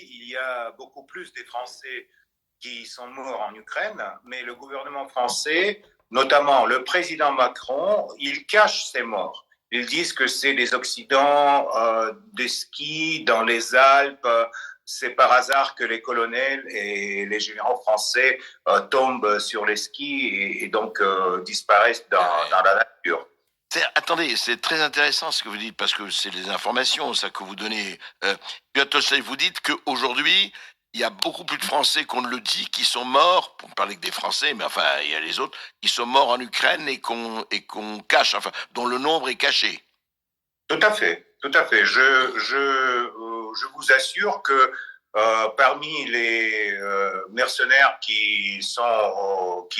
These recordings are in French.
il y a beaucoup plus des Français qui sont morts en Ukraine, mais le gouvernement français, notamment le président Macron, il cache ces morts. Ils disent que c'est des accidents de ski dans les Alpes. C'est par hasard que les colonels et les généraux français tombent sur les skis et donc disparaissent dans la nature. Attendez, c'est très intéressant ce que vous dites, parce que c'est les informations, ça, que vous donnez. Vous dites qu'aujourd'hui, il y a beaucoup plus de Français qu'on ne le dit, qui sont morts, pour ne parler que des Français, mais enfin, il y a les autres, qui sont morts en Ukraine et qu'on cache, enfin, dont le nombre est caché. Tout à fait, tout à fait. Je vous assure que parmi les mercenaires qui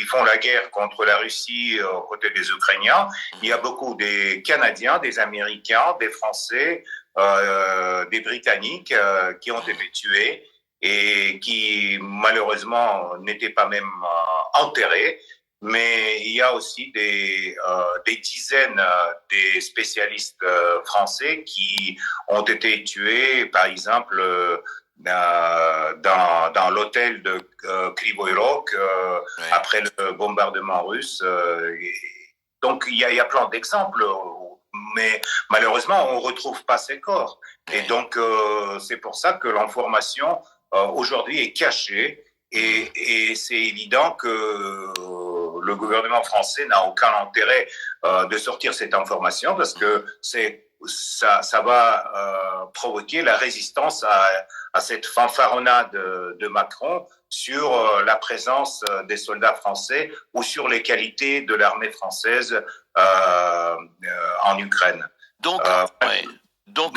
font la guerre contre la Russie aux côtés des Ukrainiens, il y a beaucoup des Canadiens, des Américains, des Français, des Britanniques qui ont été tués et qui malheureusement n'étaient pas même enterrés. Mais il y a aussi des dizaines des spécialistes français qui ont été tués, par exemple, dans l'hôtel de Kryvyi Rog après le bombardement russe. Donc il y a plein d'exemples, mais malheureusement on ne retrouve pas ces corps. Et donc c'est pour ça que l'information aujourd'hui est cachée. Et c'est évident que le gouvernement français n'a aucun intérêt de sortir cette information parce que ça va provoquer la résistance à cette fanfaronnade de Macron sur la présence des soldats français ou sur les qualités de l'armée française en Ukraine. Donc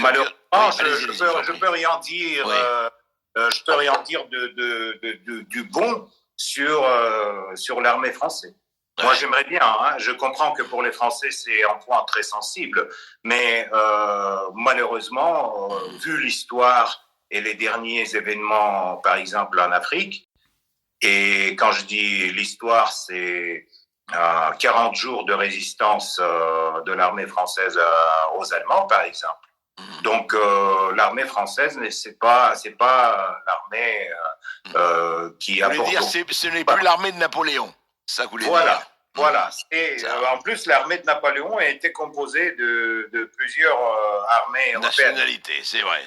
malheureusement, je peux rien dire. Je peux rien dire du bon sur l'armée française. Moi, j'aimerais bien. Je comprends que pour les Français, c'est un point très sensible. Mais malheureusement, vu l'histoire et les derniers événements, par exemple en Afrique, et quand je dis l'histoire, c'est 40 jours de résistance de l'armée française aux Allemands, par exemple. Donc l'armée française, c'est pas l'armée qui apporte. Vous voulez dire, ce n'est plus l'armée de Napoléon, ça vous voulez dire. Voilà. Et en plus, l'armée de Napoléon a été composée de plusieurs armées européennes. Nationalités, c'est vrai.